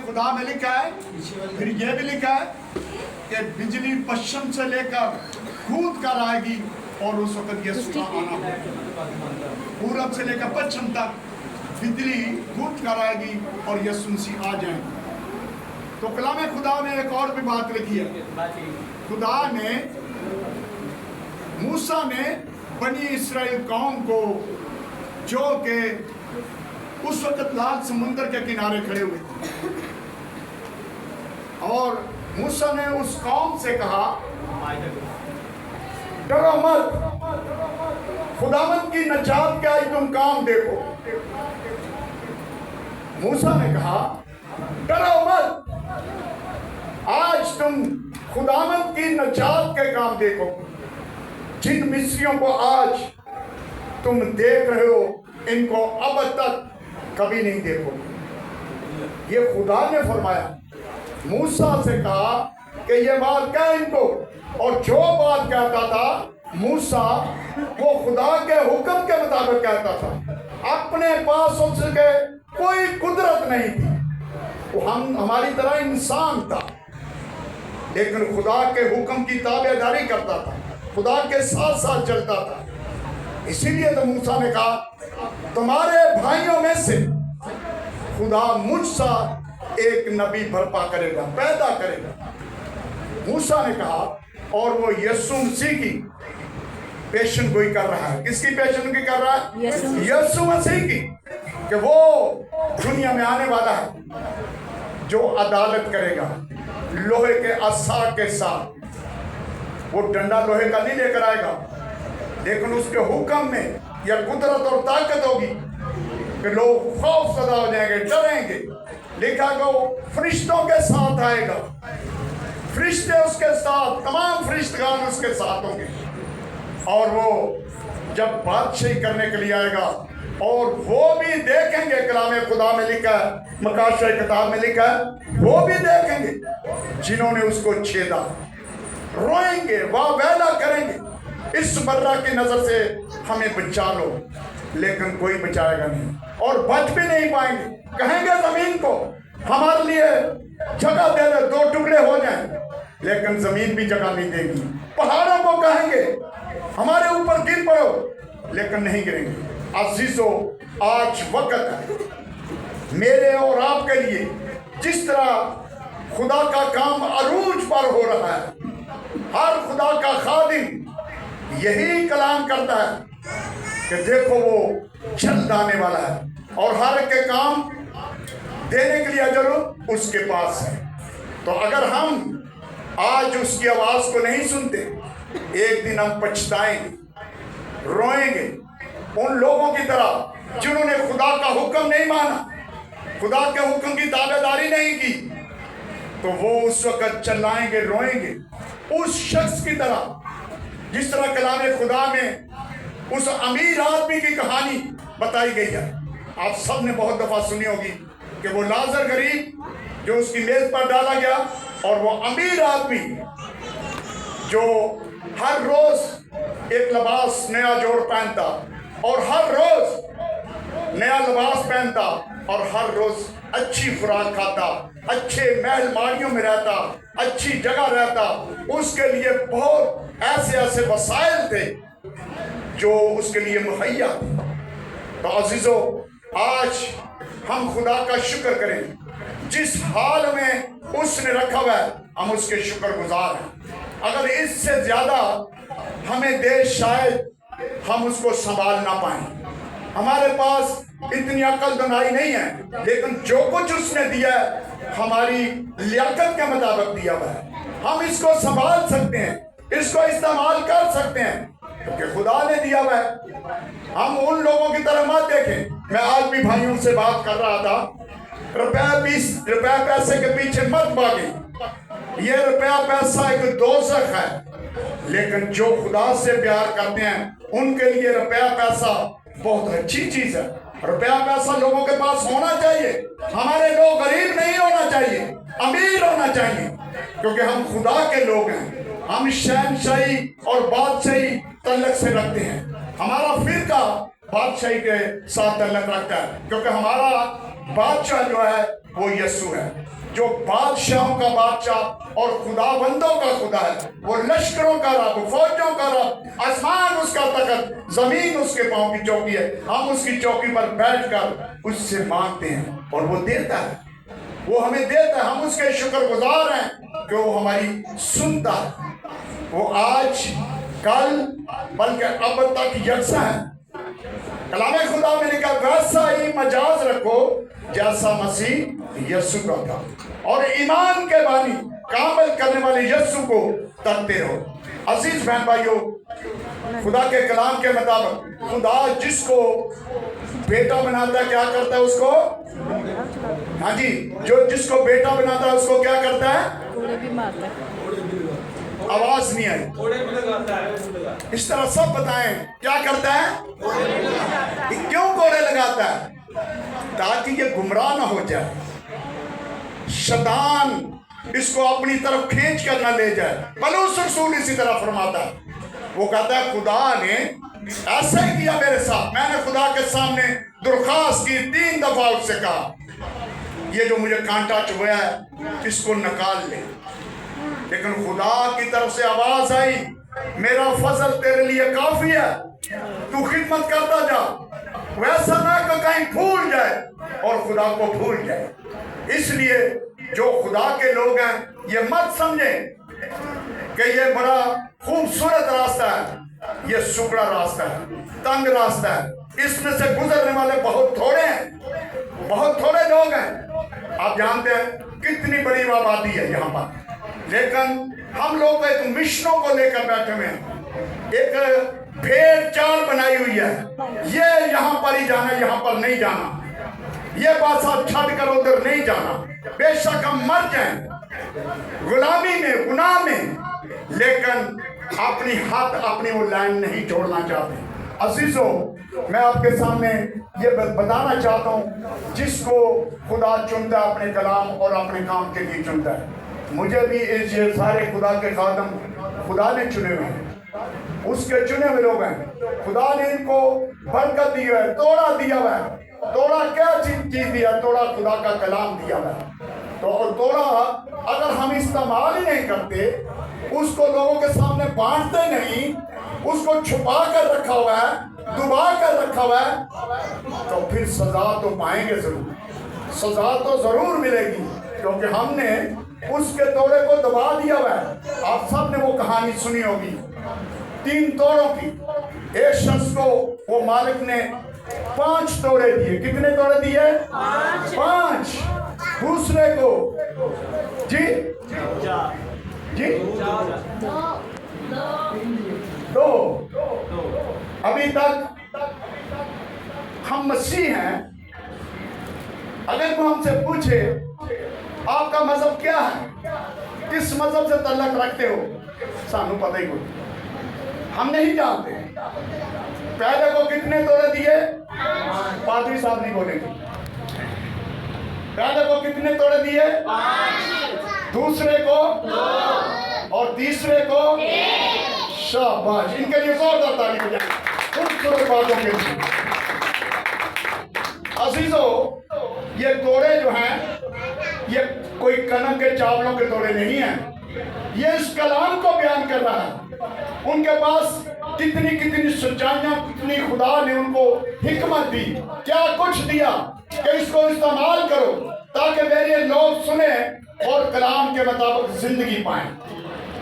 खुदा में लिखा है, फिर ये भी लिखा है कि बिजली पश्चिम से लेकर कूद कर आएगी और उस वक्त यीशु का आना होगा। पूरब से लेकर पश्चिम तक बिजली कूद कर आएगी और यीशु मसीह आ जाएंगे। तो कलाम खुदा में एक और भी बात लिखी है। खुदा ने मूसा ने बनी इस्राएल कौम को, जो के उस वक्त लाल समुद्र के किनारे खड़े हुए थे, और मूसा ने उस कौम से कहा, डरो मत, खुदावंद की नजात का तुम काम देखो। मूसा ने कहा, डरो मत, आज तुम खुदावंद की नजात के काम देखो। जिन मिस्रियों को आज तुम देख रहे हो, इनको अब तक कभी नहीं देखोगे। ये खुदा ने फरमाया, मूसा से कहा कि ये बात कह इनको। और जो बात कहता था मूसा, वो खुदा के हुक्म के मुताबिक कहता था। अपने पास उसके कोई कुदरत नहीं थी, वो हमारी तरह इंसान था, लेकिन खुदा के हुक्म की ताबेदारी करता था, खुदा के साथ साथ चलता था। इसीलिए तो मूसा ने कहा, तुम्हारे भाइयों में से खुदा मुझसा एक नबी बर्पा करेगा, पैदा करेगा। मूसा ने कहा, और वो यीशु मसीह की पेशन गोई कर रहा है। किसकी पेशन गोई कर रहा है? यीशु मसीह की, कि वो दुनिया में आने वाला है जो अदालत करेगा लोहे के असा के साथ। वो डंडा लोहे का नहीं लेकर आएगा, लेकिन उसके हुक्म में यह कुदरत और ताकत होगी कि लोग खौफ सदा हो जाएंगे, डरेंगे। लिखा गो फरिश्तों के साथ आएगा, फरिश्ते उसके साथ, तमाम फरिश्तगान उसके साथ होंगे। और वो जब बादशाही करने के लिए आएगा, और वो भी देखेंगे, कलाम खुदा में लिखा है, मकाशा किताब में लिखा है, वो भी देखेंगे जिन्होंने उसको छेदा, रोएंगे, वाह वैला करेंगे, इस बर्रा की नजर से हमें बचा लो। लेकिन कोई बचाएगा नहीं, और बच भी नहीं पाएंगे। कहेंगे जमीन को, हमारे लिए जगह दे दे, दो टुकड़े हो जाएं, लेकिन जमीन भी जगह नहीं देगी। पहाड़ों को कहेंगे, हमारे ऊपर गिर पड़ो, लेकिन नहीं गिरेंगे। अजीजों, आज वक्त है मेरे और आपके लिए, जिस तरह खुदा का काम अरूज पर हो रहा है, हर खुदा का खादिम यही कलाम करता है कि देखो वो जल्द आने वाला है, और हर के काम देने के लिए अजर उसके पास है। तो अगर हम आज उसकी आवाज को नहीं सुनते, एक दिन हम पछताएंगे, रोएंगे, उन लोगों की तरह जिन्होंने खुदा का हुक्म नहीं माना, खुदा के हुक्म की ताबेदारी नहीं की। तो वो उस वक्त चिल्लाएंगे, रोएंगे, उस शख्स की तरह जिस तरह कलाम खुदा में उस अमीर आदमी की कहानी बताई गई है। आप सब ने बहुत दफा सुनी होगी कि वो लाजर गरीब जो उसकी मेज पर डाला गया, और वो अमीर आदमी जो हर रोज एक लिबास नया जोड़ पहनता, और हर रोज नया लिबास पहनता, और हर रोज अच्छी खुराक खाता, अच्छे महल माड़ियों में रहता, अच्छी जगह रहता। उसके लिए बहुत ऐसे ऐसे वसाइल थे जो उसके लिए मुहैया थे। तो अजीजों, आज हम खुदा का शुक्र करें, जिस हाल में उसने रखा हुआ है, हम उसके शुक्रगुजार हैं। अगर इससे ज्यादा हमें दे, शायद हम उसको संभाल ना पाए। हमारे पास इतनी अकल दनाई नहीं है, लेकिन जो कुछ उसने दिया है हमारी लियाकत के मुताबिक दिया हुआ है। हम इसको संभाल सकते हैं, इसको इस्तेमाल कर सकते हैं, क्योंकि खुदा ने दिया हुआ है। हम उन लोगों की तरह मत देखें। मैं आज भी भाइयों से बात कर रहा था, रुपया पैसे के पीछे मत भागे। ये रुपया पैसा एक दोज़ख है, लेकिन जो खुदा से प्यार करते हैं उनके लिए रुपया पैसा बहुत अच्छी चीज है। रुपया पैसा लोगों के पास होना चाहिए। हमारे लोग गरीब नहीं होना चाहिए, अमीर होना चाहिए, क्योंकि हम खुदा के लोग हैं। हम शहनशाही और बादशाही तल्लक से रखते हैं। हमारा फिरका बादशाही के साथ तल्लक रखता है, क्योंकि हमारा बादशाह जो है वो यीशु है, जो बादशाहों का बादशाह और खुदाबंदों का खुदा है। वो लश्करों का रब, फौजों का रब, आसमान उसका तख्त, जमीन उसके पांव की चौकी है। हम उसकी चौकी पर बैठकर उससे मांगते हैं और वो देता है, वो हमें देता है। हम उसके शुक्रगुजार हैं कि वो हमारी सुनता है। वो आज कल बल्कि अब तक यकसा है। कलामे खुदा में लिखा वैसा ही मजाज रखो जैसा मसीह यीशु का था, और ईमान के बानी कामिल करने वाले यीशु को तकते रहो। अजीज बहन भाइयों, खुदा के कलाम के मुताबिक खुदा जिसको बेटा बनाता है क्या करता है उसको, हाँ जी, जो जिसको बेटा बनाता है उसको क्या करता है? आवाज नहीं आई, इस तरह सब बताएं क्या करता है? क्यों कोड़े लगाता है? ताकि ये गुमराह ना हो जाए, शैतान इसको अपनी तरफ खींच कर ना ले जाए। पौलुस रसूल इसी तरह फरमाता है, वो कहता है खुदा ने ऐसा ही किया मेरे साथ। मैंने खुदा के सामने दरख्वास्त की 3 दफा, उससे कहा ये जो मुझे कांटा चुभा है इसको निकाल ले, लेकिन खुदा की तरफ से आवाज आई, मेरा फजल तेरे लिए काफी है, तू खिदमत करता जा, वैसा ना कि कहीं भूल जाए और खुदा को भूल जाए। इसलिए जो खुदा के लोग हैं ये मत समझे कि ये बड़ा खूबसूरत रास्ता है, ये सुगड़ा रास्ता है, तंग रास्ता है, इसमें से गुजरने वाले बहुत थोड़े हैं, बहुत थोड़े लोग हैं। आप जानते हैं कितनी बड़ी आबादी है यहाँ पर, लेकिन हम लोग एक मिशनों को लेकर बैठे हुए हैं, एक भेड़ चाल बनाई हुई है, ये यहाँ पर ही जाना, यहाँ पर नहीं जाना, ये बात आप छड़ कर उधर नहीं जाना। बेशक हम मर जाएं गुलामी में, गुनाह में, लेकिन अपनी हाथ अपनी वो लाइन नहीं छोड़ना चाहते। अजीजों, मैं आपके सामने ये बताना चाहता हूँ, जिसको खुदा चुनता है अपने कलाम और अपने काम के लिए चुनता है। मुझे भी इस ये सारे खुदा के खादम खुदा ने चुने हुए हैं, उसके चुने हुए लोग हैं। खुदा ने इनको बरकत दी है, तोड़ा दिया हुआ है। तोड़ा क्या चीज दिया? तोड़ा खुदा का कलाम दिया हुआ है। तो और तोड़ा अगर हम इस्तेमाल ही नहीं करते, उसको लोगों के सामने बांटते नहीं, उसको छुपा कर रखा हुआ है, दबा कर रखा हुआ है, तो फिर सजा तो पाएंगे जरूर, सजा तो जरूर मिलेगी, क्योंकि हमने उसके तोड़े को दबा दिया हुआ है। आप सब ने वो कहानी सुनी होगी 3 तोड़ों की। एक शख्स को वो मालिक ने 5 तोड़े दिए। कितने तोड़े दिए? 5। दूसरे को जी 2। अभी तक हम मसीह हैं, अगर कोई हमसे पूछे आपका मजहब क्या है, किस मजहब से तल्लक रखते हो, सानू पता ही कोई, हम नहीं जानते। पहले को कितने तोड़े दिए? पादरी साहब नहीं बोलेंगे। पहले को कितने तोड़े दिए? 5। दूसरे को 2 और तीसरे को 1। शाबाश, इनके लिए जोरदार ताली बजाएं खूबसूरत बातों के लिए। अजीजों, ये तोड़े जो हैं ये कोई कनक के चावलों के तोड़े नहीं हैं, ये इस कलाम को बयान कर रहा है। उनके पास कितनी कितनी सच्चाइयां, कितनी खुदा ने उनको हिकमत दी, क्या कुछ दिया कि इसको इस्तेमाल करो ताकि मेरे लोग सुने और कलाम के मुताबिक जिंदगी पाएं।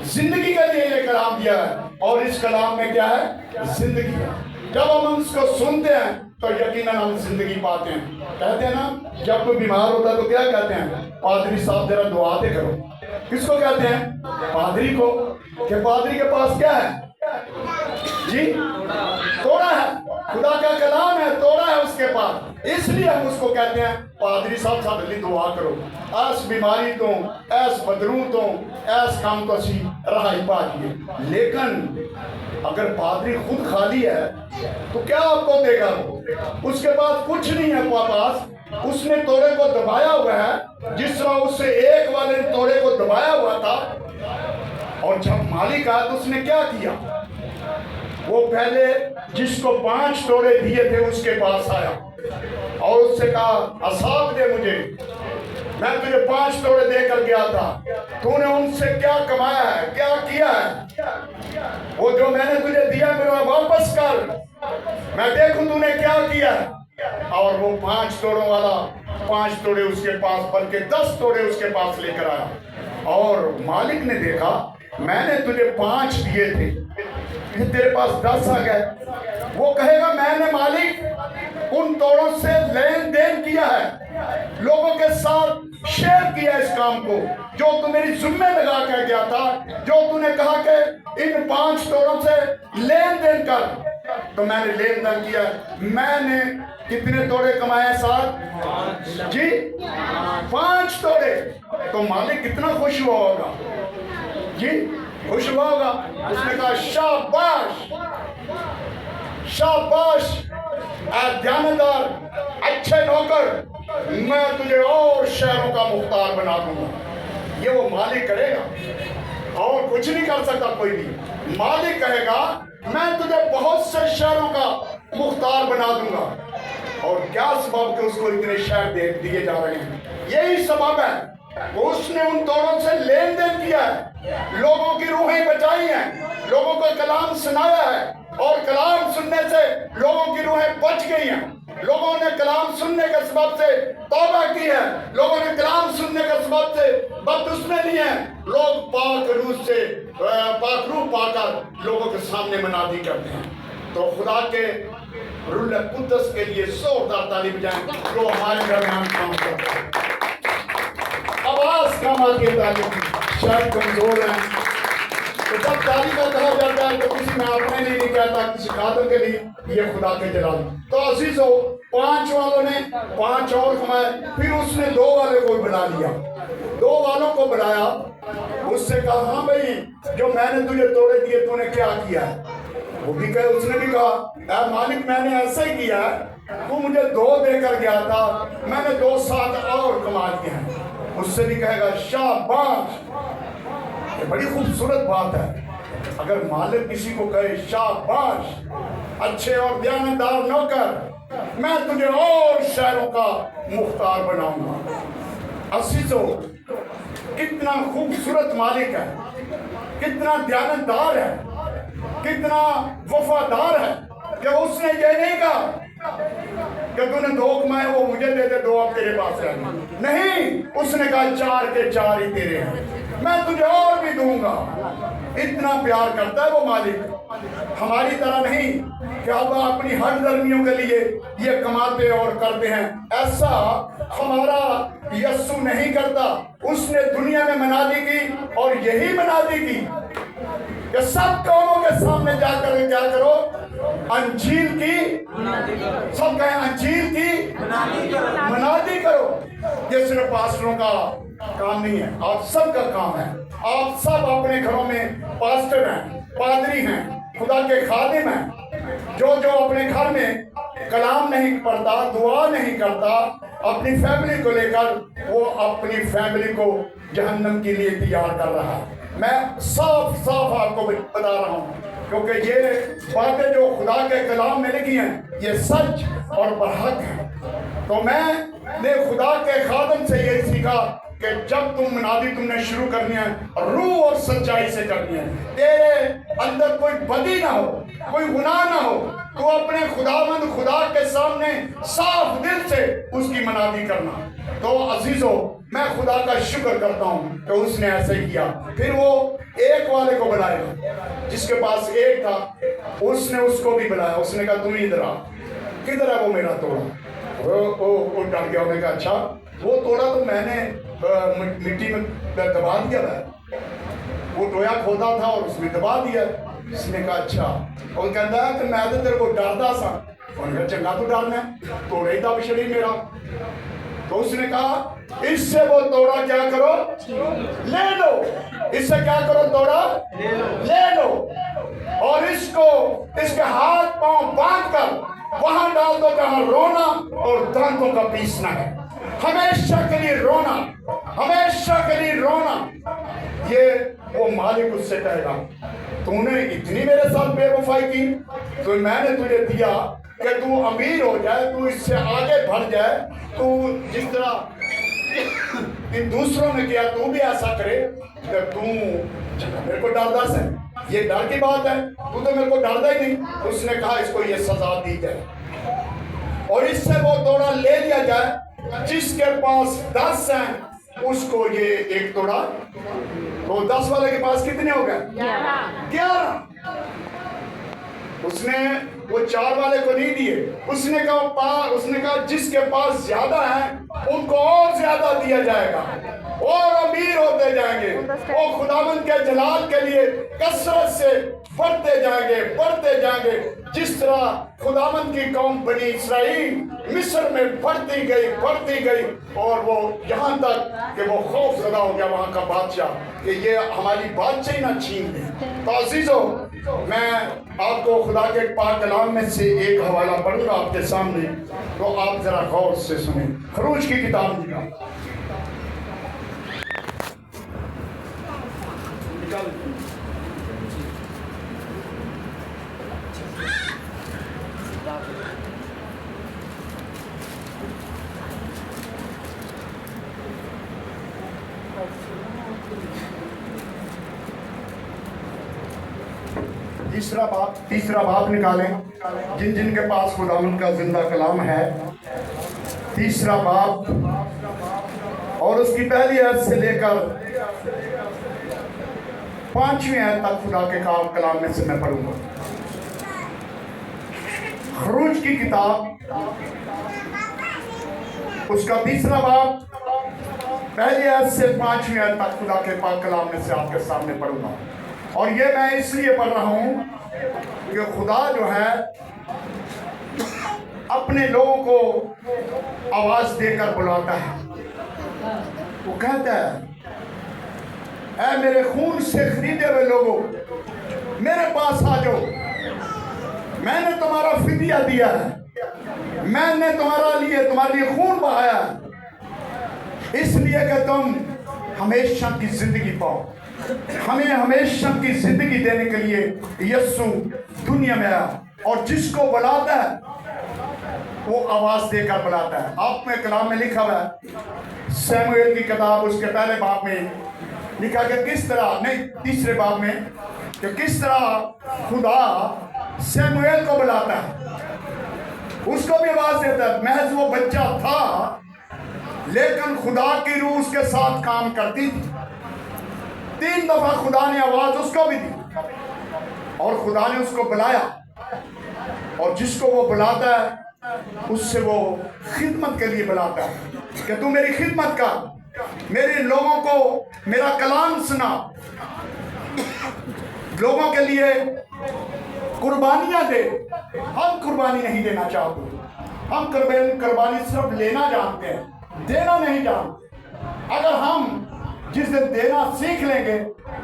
जिंदगी के लिए ये कलाम दिया है, और इस कलाम में क्या है? जिंदगी है। जब हम इसको सुनते हैं तो यकीनन हम जिंदगी पाते हैं। कहते हैं ना, जब कोई बीमार होता है तो क्या कहते हैं? पादरी साहब जरा दुआ दे करो। किसको कहते हैं? पादरी को। कि पादरी के पास क्या है जी? तोड़ा है, खुदा का कलाम है, तोड़ा है उसके पास, इसलिए हम उसको कहते हैं पादरी साहब साढ़े लिए दुआ करो, ऐस बीमारी तो, ऐस बदरू तो, ऐस काम तो असी रहाई पाइए। लेकिन अगर पादरी खुद खाली है तो क्या आपको देगा? उसके पास कुछ नहीं है पास, उसने तोड़े को दबाया हुआ है, जिस तरह उससे एक वाले ने तोड़े को दबाया हुआ था। और जब मालिक आया तो उसने क्या किया? वो पहले जिसको 5 तोड़े दिए थे उसके पास आया اور اس سے کہا اصحاب دے مجھے، میں تجھے 5 توڑے دے کر گیا تھا، تو نے ان سے کیا کمایا ہے، کیا کیا ہے؟ وہ جو میں نے تجھے دیا میرا واپس کر، میں دیکھوں تو نے کیا کیا ہے۔ اور وہ 5 توڑوں والا 5 توڑے اس کے پاس، بلکہ 10 توڑے اس کے پاس لے کر آیا۔ اور مالک نے دیکھا میں نے تجھے 5 دیے تھے، تیرے پاس 10 آ گئے۔ وہ کہے گا میں نے مالک ان توڑوں سے لین دین کیا ہے، لوگوں کے ساتھ شیئر کیا اس کام کو، جو تو میری ذمہ لگا کے گیا تھا، جو تو نے کہا کہ ان 5 توڑوں سے لین دین کر، تو میں نے لین دین کیا۔ میں نے کتنے توڑے کمائے ساتھ؟ جی 5 توڑے۔ تو مالک کتنا خوش ہوا ہوگا؟ جی خوش ہوا ہوگا۔ اس نے کہا شاباش شاباش اے دیانتدار، اچھے نوکر، میں تجھے اور شہروں کا مختار بنا دوں گا۔ یہ وہ مالک کرے گا، اور کچھ نہیں کر سکتا کوئی بھی۔ مالک کہے گا میں تجھے بہت سے شہروں کا مختار بنا دوں گا۔ اور کیا سبب کہ اس کو اتنے شہر دیے جا رہے ہیں؟ یہی سبب ہے، اس نے ان توڑوں سے لین دین کیا ہے، لوگوں کی روحیں بچائی ہیں، لوگوں کو کلام سنایا ہے، اور کلام سننے سے لوگوں کی روحیں بچ گئی ہیں۔ لوگوں نے کلام سننے کے سبب سے توبہ کی ہے، لوگوں نے کلام سننے کے سبب سے بدعزمی نہیں ہے، لوگ پاک روح پا کر لوگوں کے سامنے منادی کرتے ہیں۔ تو خدا کے روح القدس کے لیے زوردار تالی بجائیں جو ہمارے درمیان کام کرتے ہیں۔ آواز کام آتی ہے، تعلیم شاید کمزور ہیں، تو جب تالی کا کہا جاتا ہے تو کسی میں اپنے لیے نہیں کہتا، کسی خادم کے لیے، یہ خدا کے جلال۔ تو عزیزو 5 والوں نے 5 اور کمائے، پھر اس نے 2 والے کو بلا لیا، 2 والوں کو بلایا، اس سے کہا ہاں بھائی جو میں نے تجھے توڑے دیے تو نے کیا کیا ہے؟ وہ بھی کہے، اس نے بھی کہا اے مالک میں نے ایسا ہی کیا ہے، تو مجھے 2 دے کر گیا تھا، میں نے 2 ساتھ اور کما لیے ہیں۔ اس سے بھی کہے گا شاباش۔ یہ بڑی خوبصورت بات ہے، اگر مالک کسی کو کہے شاباش اچھے اور دیانتدار نوکر، میں تجھے اور شہروں کا مختار بناؤں گا۔ عزیزو کتنا خوبصورت مالک ہے، کتنا دیانتدار ہے، کتنا وفادار ہے، کہ اس نے یہ نہیں کہا کہ تو نے 2 کمائے وہ مجھے دے دے، 2 اب تیرے پاس رہنا، نہیں، اس نے کہا 4 کے 4 ہی تیرے ہیں، میں تجھے اور بھی دوں گا۔ اتنا پیار کرتا ہے وہ مالک، ہماری طرح نہیں کہ اب اپنی ہر گرمیوں کے لیے یہ کماتے اور کرتے ہیں، ایسا ہمارا یسوع نہیں کرتا۔ اس نے دنیا میں منادی کی، اور یہی منادی کی کہ سب قوموں کے سامنے جا کر کیا کرو؟ انجیل کی، سب کہیں انجیل کی منادی کرو۔ یہ صرف پاسٹروں کا کام نہیں ہے، آپ سب کا کام ہے۔ آپ سب اپنے گھروں میں پاسٹر ہیں، پادری ہیں، خدا کے خادم ہیں۔ جو اپنے گھر میں کلام نہیں پڑھتا، دعا نہیں کرتا اپنی فیملی کو لے کر، وہ اپنی فیملی کو جہنم کے لیے تیار کر رہا ہے۔ میں صاف صاف آپ کو بتا رہا ہوں، کیونکہ یہ باتیں جو خدا کے کلام میں لکھی ہیں یہ سچ اور برحق ہیں۔ تو میں نے خدا کے خادم سے یہ سیکھا کہ جب تم منادی تم نے شروع کرنی ہے، روح اور سچائی سے کرنی ہے، تیرے اندر کوئی بدی نہ ہو، کوئی گناہ نہ ہو، تو اپنے خداوند خدا کے سامنے صاف دل سے اس کی منادی کرنا۔ تو عزیزو میں خدا کا شکر کرتا ہوں کہ اس نے ایسے کیا۔ پھر وہ 1 والے کو بلائے گا، جس کے پاس 1 تھا، اس نے اس کو بھی بلایا، اس نے کہا تم ادھر آ، کدھر ہے وہ میرا توڑا؟ وہ ڈر گیا، انہوں نے کہا اچھا وہ توڑا تو میں نے مٹی میں دبا دیا ہے، وہ ٹویا کھودا تھا اور اس میں دبا دیا۔ اس نے کہا اچھا، اور کہتا ہے کہ میں تو تیرے کو ڈردا سا، اور کہا چنگا تو ڈرنا ہے، توڑے ہی تھا بچڑی میرا۔ تو اس نے کہا اس سے وہ توڑا کیا کرو؟ لے لو۔ اس سے کیا کرو؟ توڑا لے لو، اور اس کو اس کے ہاتھ پاؤں باندھ کر وہاں ڈال دو جہاں رونا اور دانتوں کا پیسنا ہے، ہمیشہ کے لیے رونا، ہمیشہ کے لیے رونا۔ یہ وہ مالک اس سے کہے گا تو نے اتنی میرے ساتھ بے وفائی کی، تو میں نے تجھے دیا کہ تو امیر ہو جائے, تو اس سے آگے بڑھ جائے, تو جس طرح ان دوسروں نے کیا تو بھی ایسا کرے, کہ تو میرے کو ڈردا سے, یہ ڈر کی بات ہے, تو میرے کو ڈردا ہی نہیں. اس نے کہا اس کو یہ سزا دی جائے اور اس سے وہ توڑا لے لیا جائے. جس کے پاس 10 ہیں اس کو یہ 1 توڑا, تو 10 والے کے پاس کتنے ہو گئے؟ 11. اس نے وہ 4 والے کو نہیں دیے. اس نے کہا جس کے پاس زیادہ ہیں ان کو اور زیادہ دیا جائے گا, اور امیر ہوتے جائیں گے, وہ خداوند کے جلال کے لیے کثرت سے بڑھتے جائیں گے. جس طرح خداوند کی قوم بنی اسرائیل مصر میں بڑھتی گئی اور وہ یہاں تک کہ وہ خوف زدہ ہو گیا وہاں کا بادشاہ, کہ یہ ہماری بادشاہی نہ چھین لے. تو عزیزو, میں آپ کو خدا کے پاک کلام میں سے ایک حوالہ پڑھوں گا آپ کے سامنے, تو آپ ذرا غور سے سنیں. خروج کی کتاب تیسرا باب نکالیں, جن کے پاس خداوند کا زندہ کلام ہے. تیسرا باب اور اس کی پہلی آیت سے لے کر 5ویں آیت تک خدا کے کلام میں سے میں پڑھوں گا. خروج کی کتاب اس کا تیسرا باب پہلی آیت سے 5ویں آیت تک خدا کے پاک کلام میں سے آپ کے سامنے پڑھوں گا. اور یہ میں اس لیے پڑھ رہا ہوں کہ خدا جو ہے اپنے لوگوں کو آواز دے کر بلاتا ہے. وہ کہتا ہے, اے میرے خون سے خریدے ہوئے لوگوں, میرے پاس آ جاؤ, میں نے تمہارا فدیہ دیا ہے, میں نے تمہارے لیے خون بہایا ہے, اس لیے کہ تم ہمیشہ کی زندگی پاؤ. ہمیں ہمیشہ کی زندگی دینے کے لیے یسوع دنیا میں آیا, اور جس کو بلاتا ہے وہ آواز دے کر بلاتا ہے. آپ میں کلام میں لکھا ہوا ہے, سیموئیل کی کتاب اس کے پہلے باب میں لکھا کہ کس طرح, نہیں تیسرے باب میں, کہ کس طرح خدا سیموئیل کو بلاتا ہے, اس کو بھی آواز دیتا ہے. محض وہ بچہ تھا لیکن خدا کی روح اس کے ساتھ کام کرتی تھی. 3 دفعہ خدا نے آواز اس کو بھی دی اور خدا نے اس کو بلایا, اور جس کو وہ بلاتا ہے اس سے وہ خدمت کے لیے بلاتا ہے کہ تو میری خدمت کر, میرے لوگوں کو میرا کلام سنا, لوگوں کے لیے قربانیاں دے. ہم قربانی نہیں دینا چاہتے, ہم قربانی صرف لینا جانتے ہیں, دینا نہیں جانتے. اگر ہم جس دن دینا سیکھ لیں گے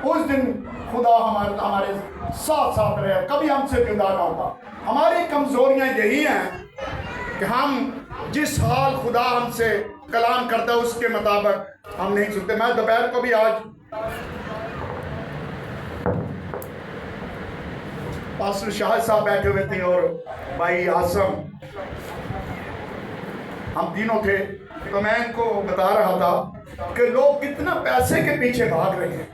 اس دن خدا ہمارے ساتھ رہے, کبھی ہم سے جدا نہ ہوگا. ہماری کمزوریاں یہی ہیں کہ ہم جس حال خدا ہم سے کلام کرتا ہے اس کے مطابق ہم نہیں سنتے. میں دوپہر کو بھی آج پاسٹر شاہد صاحب بیٹھے ہوئے تھے اور بھائی آسم, ہم تینوں تھے, تو میں ان کو بتا رہا تھا کہ لوگ کتنا پیسے کے پیچھے بھاگ رہے ہیں.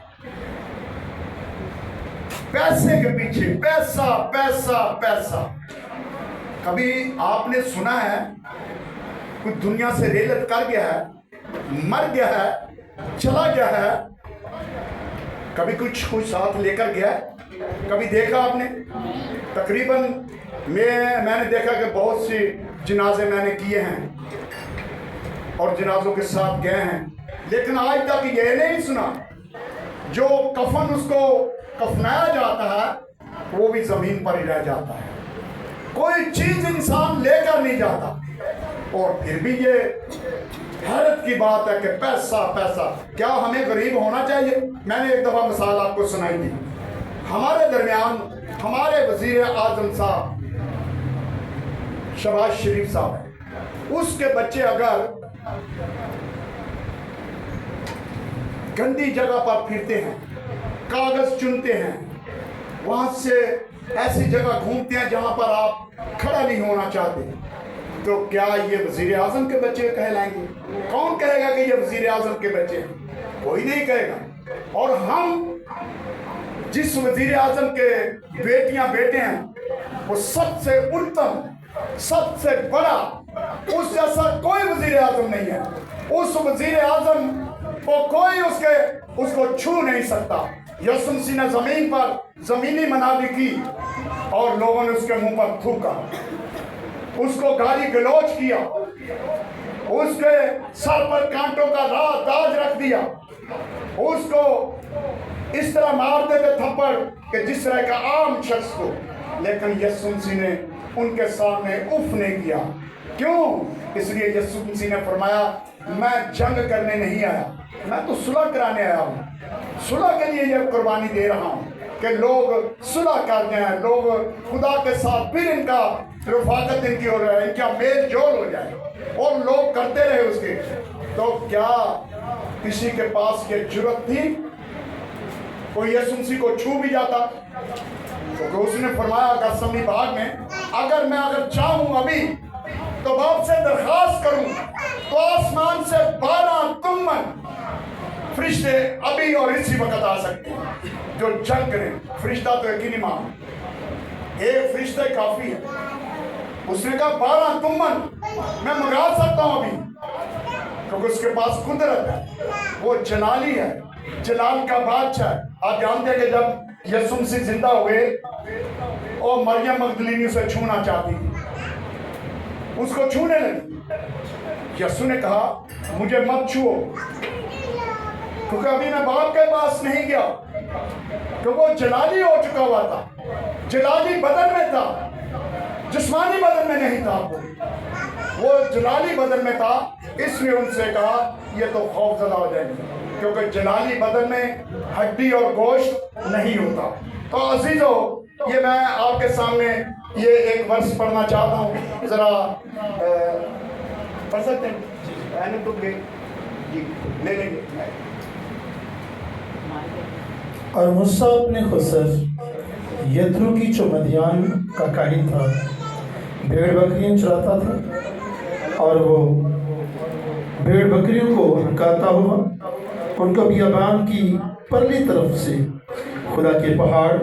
پیسے کے پیچھے, پیسہ پیسہ پیسہ. کبھی آپ نے سنا ہے کوئی دنیا سے ریلت کر گیا ہے, مر گیا ہے, چلا گیا ہے, کبھی کچھ ساتھ لے کر گیا ہے؟ کبھی دیکھا آپ نے؟ تقریباً میں نے دیکھا کہ بہت سی جنازے میں نے کیے ہیں اور جنازوں کے ساتھ گئے ہیں, لیکن آج تک یہ نہیں سنا جو کفن اس کو کفنایا جاتا ہے وہ بھی زمین پر ہی رہ جاتا ہے. کوئی چیز انسان لے کر نہیں جاتا. اور پھر بھی یہ حیرت کی بات ہے کہ پیسہ پیسہ. کیا ہمیں غریب ہونا چاہیے؟ میں نے ایک دفعہ مثال آپ کو سنائی تھی. ہمارے درمیان ہمارے وزیر اعظم صاحب شہباز شریف صاحب ہیں, اس کے بچے اگر گندی جگہ پر پھرتے ہیں, کاغذ چنتے ہیں, وہاں سے ऐसी जगह घूमते हैं जहां पर आप खड़ा नहीं होना चाहते, तो क्या ये वजीर आजम के बच्चे कहलाएंगे? कौन कहेगा कि ये वजीर आजम के बच्चे हैं? कोई नहीं कहेगा। और हम जिस वजीर आजम के बेटियां बेटे हैं वो सबसे उत्तम, सबसे बड़ा, उस जैसा कोई वजीर आजम नहीं है। उस वजीर आजम को कोई उसको छू नहीं सकता। यीशु मसीह ने जमीन पर जमीनी मनादी की और लोगों ने उसके मुंह पर थूका, उसको गाली गलौज किया, उसके सर पर कांटों का ताज रख दिया, उसको इस तरह मार देते थप्पड़ कि जिस तरह का आम शख्स को। लेकिन यीशु मसीह ने उनके सामने उफ नहीं किया। क्यों? इसलिए यीशु मसीह ने फरमाया, मैं जंग करने नहीं आया, मैं तो सुलह कराने आया हूँ। सुलह के लिए यह कुर्बानी दे रहा हूँ कि लोग सुलह कर जाएं, लोग खुदा के साथ फिर इनका रफाकत इनकी हो रहा है, इनका मेल जोल हो जाए, और लोग करते रहे उसके। तो क्या किसी के पास ये जुर्रत थी? कोई यीशु मसीह को छू भी जाता? क्योंकि उसने फरमाया गसमनी बाग में, अगर चाहूँ अभी तो बाप से दरखास्त करूं तो आसमान से 12 तुमन फरिश्ते अभी और इसी वक्त आ सकते हैं जो जंग करें। फरिश्ता तो यकीनी मान, एक फरिश्ता काफी है। उसने कहा 12 तुमन मैं मंगा सकता हूं अभी, क्योंकि उसके पास कुदरत है, वो जलाली है, जलाल का बादशाह। आप जानते हैं कि जब यीशु मसीह जिंदा हुए और मरियम मगदलीनी उसे छूना चाहती थी, उसको छूने लगी। यीशु ने कहा मुझे मत छुओ, क्योंकि अभी मैं बाप के पास नहीं गया, क्योंकि वो जलाली हो चुका हुआ था, जलाली बदन में था, जिस्मानी बदन में नहीं था। वो जलाली बदन में था। इसलिए उनसे कहा ये तो खौफजदा हो जाएंगे, क्योंकि जलाली बदन में हड्डी और गोश्त नहीं होता। तो अजीजों, ये मैं आपके सामने ये एक वर्ष पढ़ना चाहता हूँ, जरा पढ़ सकते हैं? तो ले लेंगे। और मूसा अपने खुसर यत्रो की चुमदियान का काहिन था, भेड़ बकरियां चराता था, और वो भेड़ बकरियों को हकाता हुआ उनको बियाबान की परली तरफ से खुदा के पहाड़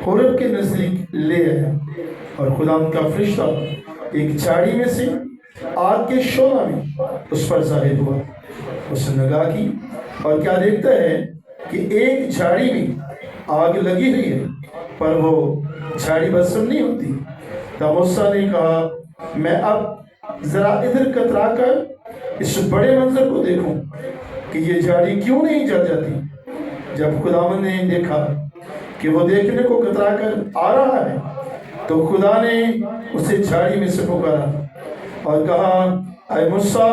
होरेब के नज़दीक ले आया। और खुदा उनका फरिश्ता एक झाड़ी में से आग के शोला में उस पर ज़ाहिर हुआ। उसने निगाह की और क्या देखता है कि एक झाड़ी में आग लगी हुई है, पर वो झाड़ी भस्म नहीं होती। तब मूसा ने कहा मैं अब ज़रा इधर कतरा कर इस बड़े मंजर को देखूं कि ये झाड़ी क्यों नहीं जल जाती। जब खुदावंद ने देखा कि वो देखने को कतरा कर आ रहा है, तो खुदा ने उसे झाड़ी में से पुकारा और कहा ऐ मूसा,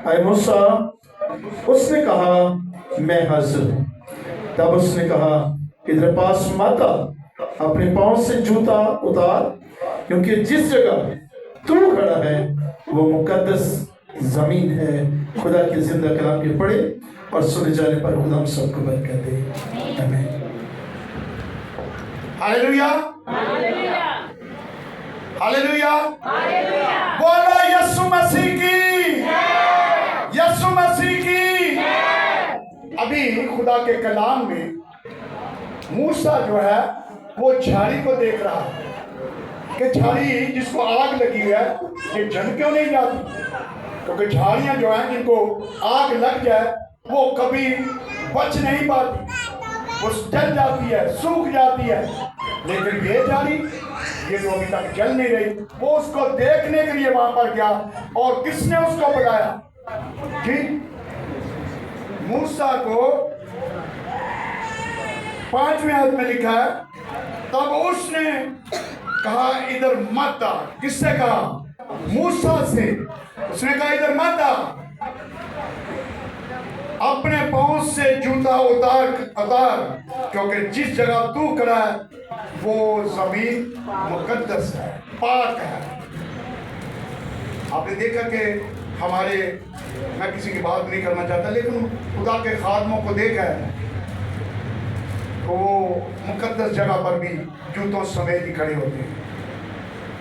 ऐ मूसा। उसने कहा मैं हाजिर हूँ। तब उसने कहा इधर पास मत आ, अपने पाँव से जूता उतार, क्योंकि जिस जगह तू खड़ा है वो मुकद्दस जमीन है। खुदा के जिंदा कलाम के पढ़े और सुने जाने पर खुदा हम सबको बरकत दे। आमीन। हालेलुया, हालेलुया, बोलो यीशु मसीह की, यीशु मसीह की। अभी खुदा के कलाम में मूसा जो है वो झाड़ी को देख रहा है कि झाड़ी जिसको आग लगी है ये जल क्यों नहीं जाती? क्योंकि झाड़ियाँ जो हैं जिनको आग लग जाए वो कभी बच नहीं पाती, वो जल जाती है, सूख जाती है। लेकिन ये झाड़ी ये तो अभी तक जल नहीं रही। वो उसको देखने के लिए वहां पर गया, और किसने उसको बुलाया? जी, मूसा को 5वें आयत में लिखा है, तब उसने कहा इधर मत आ। किससे कहा? मूसा से। उसने कहा इधर मत आ, अपने पांव से जूता उतार, क्योंकि जिस जगह तू खड़ा है वो जमीन मुकद्दस है, पाक है। आपने देखा कि हमारे, मैं किसी की बात नहीं करना चाहता, लेकिन खुदा के खादमों को देखा है, तो मुकद्दस जगह पर भी जूतों समेत ही खड़े होते हैं,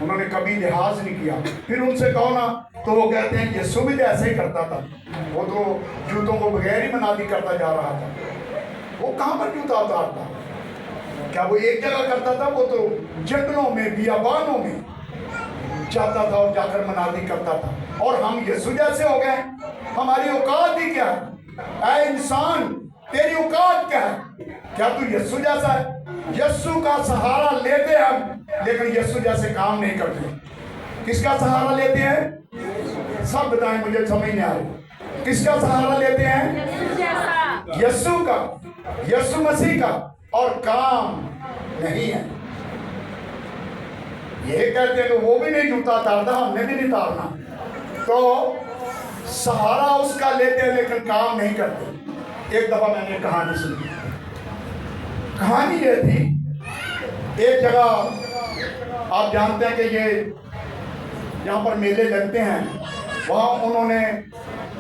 उन्होंने कभी लिहाज नहीं किया। फिर उनसे कहो ना तो वो कहते हैं यीशु भी तो ऐसे ही करता था, वो तो जूतों को बगैर ही मनादी करता जा रहा था, वो कहाँ पर जूता उतारता? क्या वो एक जगह करता था? वो तो जंगलों में बियाबानों में जाता था और जाकर मनादी करता था। और हम यीशु जैसे हो गए, हमारी औकात ही क्या है? ऐ इंसान, तेरी औकात क्या है? क्या तू यीशु जैसा है? यीशु का सहारा लेते हम, लेकिन यीशु जैसे काम नहीं करते। किसका सहारा लेते हैं? सब बताएं, मुझे समझ नहीं आ रही। किसका सहारा लेते हैं? यीशु का, यीशु मसीह का, और काम नहीं है। ये कहते हैं कि वो भी नहीं जूता उतारता, हमने भी नहीं उतारना। तो सहारा उसका लेते हैं लेकिन काम नहीं करते। एक दफा मैंने कहानी सुनी, कहानी ये थी, एक जगह आप जानते हैं कि ये यहाँ पर मेले लगते हैं, वहाँ उन्होंने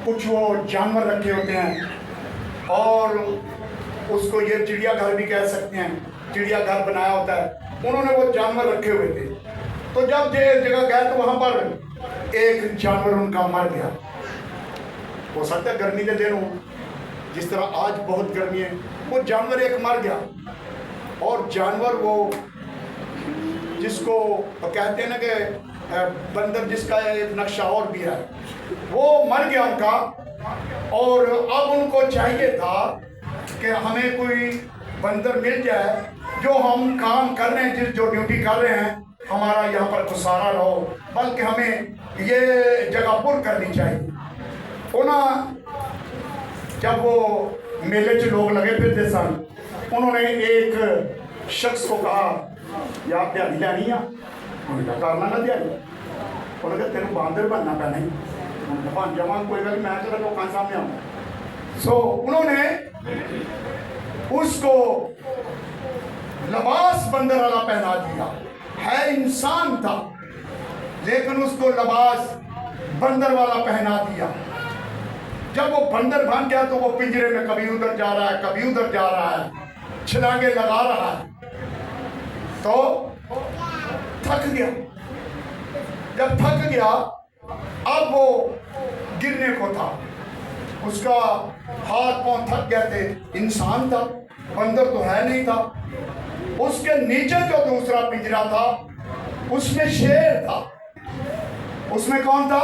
कुछ वो जानवर रखे होते हैं और उसको ये चिड़ियाघर भी कह सकते हैं, चिड़ियाघर बनाया होता है, उन्होंने वो जानवर रखे हुए थे। तो जब ये जगह गए तो वहाँ पर एक जानवर उनका मर गया। हो सकता है गर्मी के दिन हो, जिस तरह आज बहुत गर्मी है, वो जानवर एक मर गया। और जानवर वो जिसको कहते हैं ना कि बंदर जिसका एक नक्शा और भी है, वो मर गया उनका। और अब उनको चाहिए था कि हमें कोई बंदर मिल जाए जो हम काम कर रहे हैं, जो ड्यूटी कर रहे हैं, हमारा यहाँ पर गुजारा रहो, बल्कि हमें ये जगह पुर करनी चाहिए। उन्हें जब वो मेले च लोग लगे फिरते सन, उन्होंने एक शख्स को कहा, या दिहाड़ी लैनी आ? उन्होंने कहा करना ना दिहाड़ी। उन्होंने कहा तेन बांदर बनना पैना ही। उन्होंने कहा बन जावा, कोई गल, मैं चलो लोगों के सामने आऊँ। सो उन्होंने उसको लिबास बंदर वाला पहना दिया। है इंसान था लेकिन उसको लिबास बंदर वाला पहना दिया। जब वो बंदर बन गया तो वो पिंजरे में कभी उधर जा रहा है, कभी उधर जा रहा है, छलांगे लगा रहा है। तो थक गया। जब थक गया, अब वो गिरने को था, उसका हाथ पांव थक गए थे। इंसान था, बंदर तो है नहीं था। उसके नीचे जो दूसरा पिंजरा था उसमें शेर था। उसमें कौन था?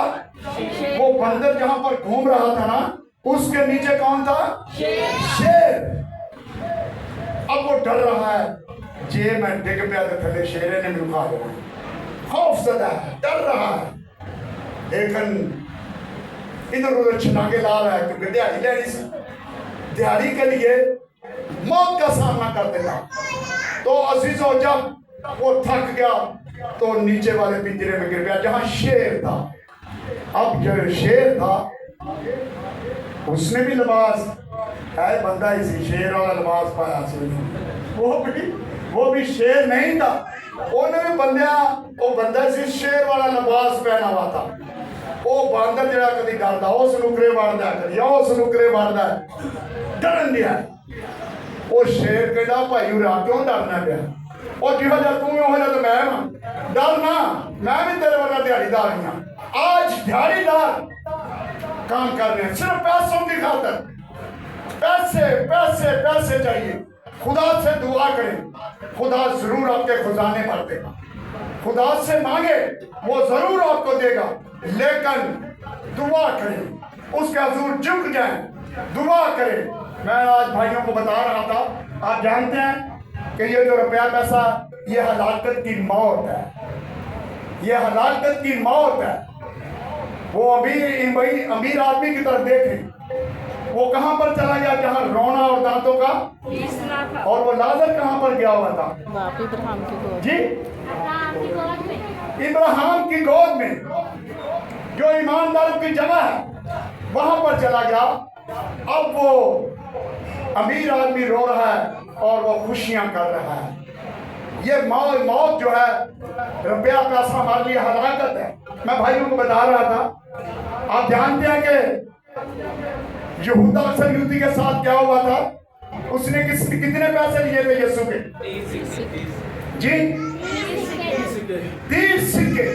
वो बंदर जहां पर घूम रहा था ना, उसके नीचे कौन था? शेर। अब वो डर रहा है, जे मैं डिग पे तो थले शेरे ने मिल खा लिया। खौफ ज़दा है, डर रहा है, लेकिन इधर उधर छलांगे ला रहा है क्योंकि दिहाड़ी लेनी सी। दिहाड़ी के लिए मौत का सामना कर देगा। तो अजीजों, जब वो थक गया तो नीचे वाले पिंजरे में गिर गया जहां शेर था। अब जो शेर था उसने भी लिबास है, बंदा इसी शेर वाला लिबास पाया। वो भी शेर नहीं था, उन्होंने वो बंदा इसी शेर वाला लिबास पहना हुआ था। वो बंदर जरा कभी डरदा उस नुकरे मारदा, कभी उस नुकरे मारदा, डरन दिया। वो शेर कहता भाई उरा क्यों डरना पिया? और जिहा जा तू हो जा तो मैं डरना, मैं भी तेरे वाला दिहाड़ीदार हूं। आज दिहाड़ीदार काम कर रहे हैं सिर्फ पैसों की खातर। पैसे पैसे पैसे चाहिए। खुदा से दुआ करें, खुदा जरूर आपके खजाने भर देगा। खुदा से मांगे, वो जरूर आपको देगा, लेकिन दुआ करें, उसके हजूर झुक जाएं, दुआ करें। मैं आज भाइयों को बता रहा था, आप जानते हैं कि ये जो रुपया पैसा, ये हलाकत की मौत है, ये हलाकत की मौत है। वो अमीर आदमी की तरफ देखें, वो कहां पर चला गया जहां रोना और दांतों का था। और वो लाजर कहां पर गया हुआ था? इब्राहिम की गोद जी, इब्राहिम की गोद में, जो ईमानदारों की जगह है, वहां पर चला गया। अब वो अमीर आदमी रो रहा है और वो खुशियां कर रहा है। ये मौत जो है, रुपया पैसा हमारे लिए हलाकत है। मैं भाइयों को बता रहा था, आप जानते हैं कि यहूदा अक्सर युद्ध के साथ क्या हुआ था? اس نے کتنے پیسے لیے تھے یسوع کے؟ جی 30 سکے.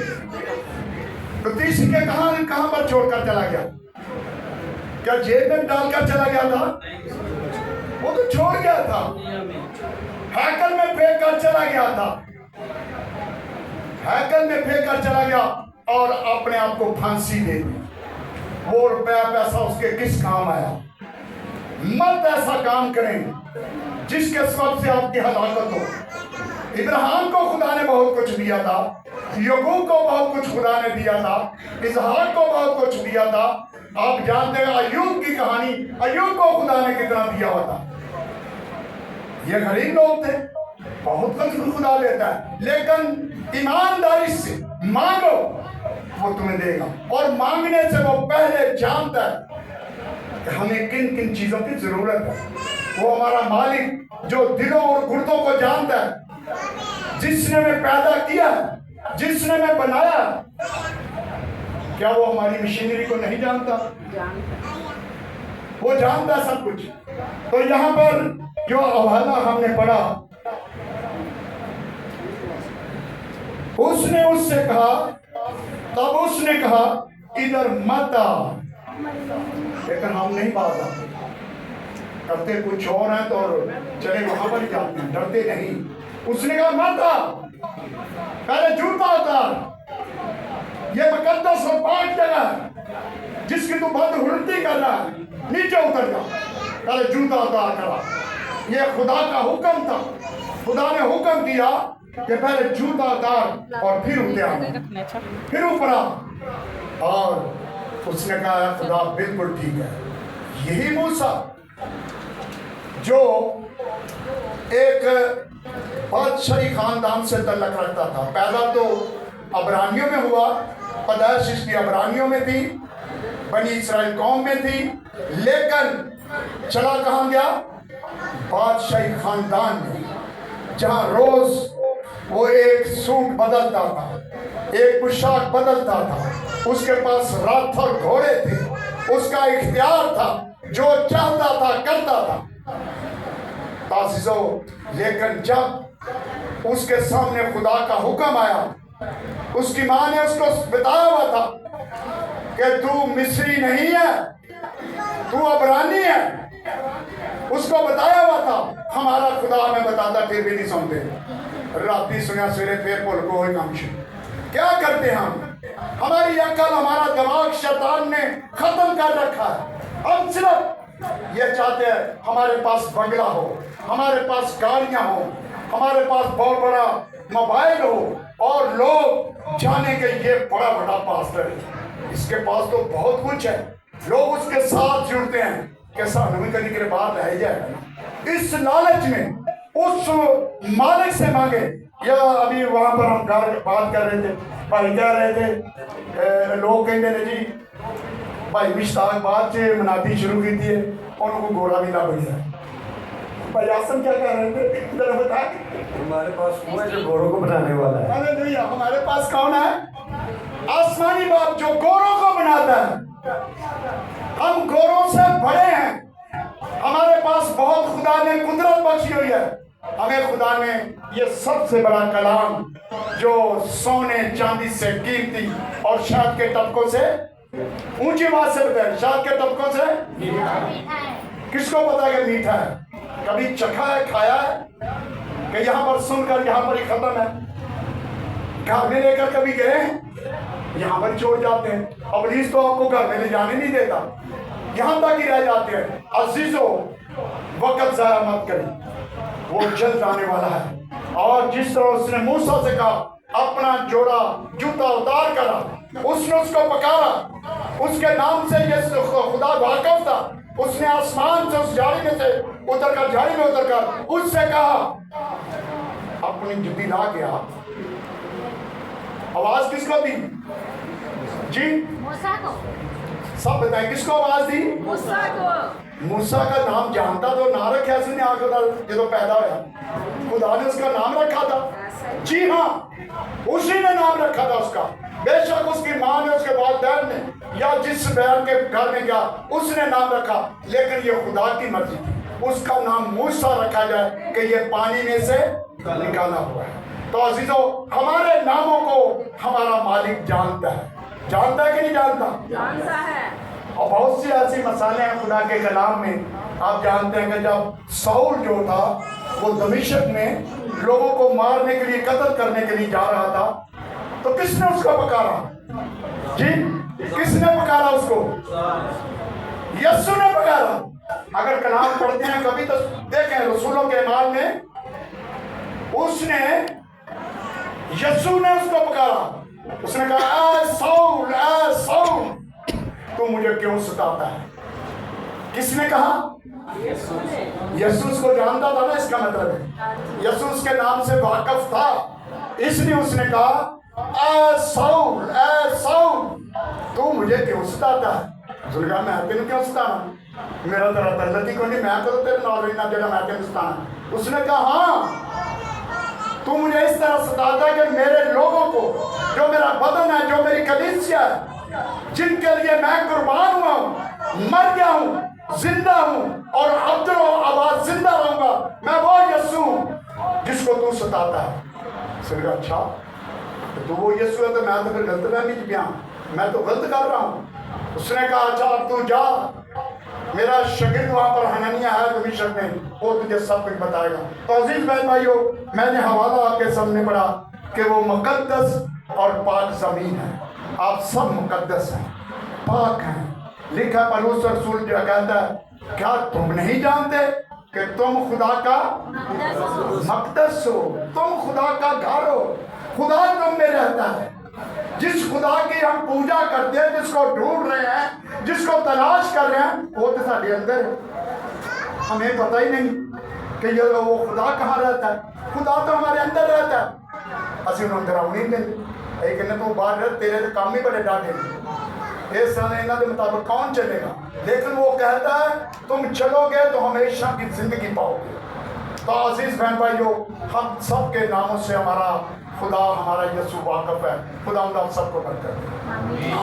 تو 30 سکے کہاں پر چھوڑ کر چلا گیا؟ کیا جیب میں ڈال کر چلا گیا تھا؟ وہ تو چھوڑ گیا تھا، ہیکل میں پھینک کر چلا گیا تھا، ہیکل میں پھینک کر چلا گیا اور اپنے آپ کو پھانسی دے دی. وہ روپیہ پیسہ اس کے کس کام آیا؟ مت ایسا کام کریں جس کے سبب سے آپ کی ہلاکت ہو. ابراہیم کو خدا نے بہت کچھ دیا تھا، یعقوب کو بہت کچھ خدا نے دیا تھا، اسحاق کو بہت کچھ دیا تھا. آپ جانتے ہیں ایوب کی کہانی، ایوب کو خدا نے کتنا دیا ہوا تھا. یہ غریب لوگ تھے، بہت کچھ خدا لیتا ہے، لیکن ایمانداری سے مانگو وہ تمہیں دے گا. اور مانگنے سے وہ پہلے جانتا ہے کہ ہمیں کن کن چیزوں کی ضرورت ہے. وہ ہمارا مالک جو دلوں اور گردوں کو جانتا ہے، جس نے ہمیں پیدا کیا، جس نے ہمیں بنایا. کیا وہ ہماری مشینری کو نہیں جانتا؟ وہ جانتا ہے سب کچھ. تو یہاں پر جو حوالہ ہم نے پڑھا، اس نے اس سے کہا، تب اس نے کہا ادھر مت آ. لیکن ہم نہیں بات آتے، کرتے کچھ اور ہیں تو چلے وہاں پر ہی جاتے ہیں، ڈرتے نہیں. اس نے کہا مت آ، پہلے جوتا اتار. یہ مقدس اور پاک جگہ ہے جس کی تو بند ہلٹی کر رہا ہے، نیچے اتر جا. پہلے جوتا اتار کرا. یہ خدا کا حکم تھا. خدا نے حکم دیا کہ پہلے جوتا اتار اور پھر اتر، پھر اوپر آ. اور اس نے کہا خدا بالکل ٹھیک ہے. یہی موسیٰ جو ایک بادشاہی خاندان سے تعلق رکھتا تھا، پیدا تو عبرانیوں میں ہوا، پیدائش اس کی عبرانیوں میں تھی، بنی اسرائیل قوم میں تھی، لیکن چلا کہاں گیا؟ بادشاہی خاندان میں، جہاں روز وہ ایک سوٹ بدلتا تھا، ایک پوشاک بدلتا تھا. اس کے پاس راتھ اور گھوڑے تھے، اس کا اختیار تھا، جو چاہتا تھا کرتا تھا. لیکن جب اس کے سامنے خدا کا حکم آیا، اس کی ماں نے اس کو بتایا ہوا تھا کہ تو مصری نہیں ہے، تو عبرانی ہے. اس کو بتایا ہوا تھا. ہمارا خدا ہمیں بتاتا پھر بھی نہیں سنتے. راتی سنیا سویرے پھر پل کو ہوئی کامش. کیا کرتے ہم؟ ہماری عقل، ہمارا دماغ شیطان نے ختم کر رکھا ہے. ہم صرف یہ چاہتے ہیں ہمارے پاس بنگلہ ہو، ہمارے پاس گاڑیاں ہو، ہمارے پاس بہت بڑا موبائل ہو، اور لوگ جانے کہ یہ بڑا بڑا پاسٹر ہے، اس کے پاس تو بہت کچھ ہے. لوگ اس کے ساتھ جڑتے ہیں کہ سانوی کرنے کے بعد رہ جائے گا. اس لالچ میں اس مالک سے مانگے. یا ابھی وہاں پر ہم بات کر رہے تھے، بھائی کہہ رہے تھے، لوگ کہیں گے جی بھائی مشتاق بات سے مناتی شروع کی تھی، اور ان کو گھوڑا بھی نہ بڑھیا. بھائی آسم کیا کہہ رہے تھے ذرا بتا. ہمارے پاس کون ہے جو گھوڑوں کو بنانے والا ہے؟ ہاللیلویا. ہمارے پاس کون ہے؟ آسمانی باپ جو گھوڑوں کو بناتا ہے. ہم گھوڑوں سے بڑے ہیں. ہمارے پاس بہت خدا نے قدرت بخشی ہوئی ہے. ہمیں خدا نے یہ سب سے بڑا کلام جو سونے چاندی سے قیمتی اور شہد کے طبقوں سے اونچی بات سے بتایا، شہد کے طبقوں سے کس کو پتا کہ میٹھا ہے؟ کبھی چکھا ہے، کھایا ہے کہ یہاں پر سن کر یہاں پر ہی ختم ہے؟ گھر میں لے کر کبھی گئے ہیں؟ یہاں پر چھوڑ جاتے ہیں. ابلیس تو آپ کو گھر میں لے جانے نہیں دیتا، یہاں تک ہی رہ جاتے ہیں. عزیزو وقت ضائع مت کریں، وہ جلد آنے والا ہے. اور جس طرح اس نے موسیٰ سے کہا اپنا جوڑا جوتا اتار کرا، اس نے اس کو پکارا، اس کے نام سے یہ خدا واقف تھا. اس نے آسمان سے اس جھاڑی میں سے اتر کر، جھاڑی میں اتر کر اس سے کہا اپنی جُتی لا کے آ. آواز کس کو دی؟ جی موسیٰ کو. سب بتائیں کس کو آواز دی؟ موسیٰ کو. موسیٰ کا نام جانتا تو نہ رکھا اس نے آخر یہ تو پیدا ہوا، خدا نے اس کا نام رکھا تھا. جی ہاں، اسی نے نام رکھا تھا اس کا. بے شک اس کی ماں نے، اس کے والدین نے، یا جس بہن کے گھر میں گیا اس نے نام رکھا، لیکن یہ خدا کی مرضی تھی. उसका नाम मूसा रखा जाए कि ये पानी में से निकाला हुआ है। तो अजीजों, हमारे नामों को हमारा मालिक जानता है कि नहीं जानता? जानता है। और बहुत सी ऐसी मसाले हैं खुदा के कलाम में। आप जानते हैं कि जब साउल जो था वो दमिश्क में लोगों को मारने के लिए, कत्ल करने के लिए जा रहा था, तो किसने उसको पकारा? जी, किसने पकारा उसको? यीशु ने पकारा। अगर कलाम पढ़ते हैं कभी तो देखें रसूलों के माल में, उसने, यीशु ने उसको पकारा। उसने कहा, ऐ साउल तू मुझे क्यों सताता है? किसने कहा? यीशु उसको जानता था ना, इसका मतलब है यीशु उसके नाम से वाकिफ था, इसलिए उसने कहा, ऐ साउल तू मुझे क्यों सताता है? उसने कहा, मैं तेन क्यों सताना? मेरा तेरा तल्लती को नहीं, मैं करो तेरे नाल रहना जेड़ा मैं तेन सताना। उसने कहा, हाँ, तू मुझे इस तरह सताता है कि मेरे लोगों को, जो मेरा बदन है, जो मेरी कलीसिया है, जिनके लिए मैं कुर्बान हुआ हूं, मर गया हूं, जिंदा हूं और अब्दुल आबाद जिंदा रहूंगा, मैं वो यीशु जिसको तू सताता है। उसने कहा, अच्छा तो तू वो यीशु है, तो मैं तो फिर गलत फहमी च गया, मैं तो गलत कर रहा हूं। उसने कहा, अच्छा अब तू जा, मेरा शागिर्द वहां पर हननिया है दमिश्क में, वो तुझे सब कुछ बताएगा। तो अजीज बहन भाइयों, मैंने हवाला आपके सामने पढ़ा कि वो मुकद्दस और पाक जमीन है। आप सब मुकद्दस हैं, पाक हैं। लिखा पलूस रसूल जो कहता है, क्या तुम नहीं जानते कि तुम खुदा का मकदस हो, तुम खुदा का घर हो, खुदा तुम में रहता है। जिस खुदा की हम पूजा करते हैं, जिसको ढूंढ रहे हैं, जिसको तलाश कर रहे हैं, वो तो साढ़े अंदर है। हमें पता ही नहीं कि ये वो खुदा कहाँ रहता है। खुदा तो हमारे अंदर रहता है, असि उन्होंने डरावनी नहीं। ये कहने तू बाहर रह, तेरे तो काम ही बड़े डाटे इस इन्हों के मुताबिक कौन चलेगा? लेकिन वो कहता है तुम चलोगे तो हमेशा की जिंदगी पाओगे। तो अजीज बहन भाइयों, हम सब के नामों से हमारा खुदा, हमारा यीशु वाकिफ है। खुदा हम सबको बरकत दे।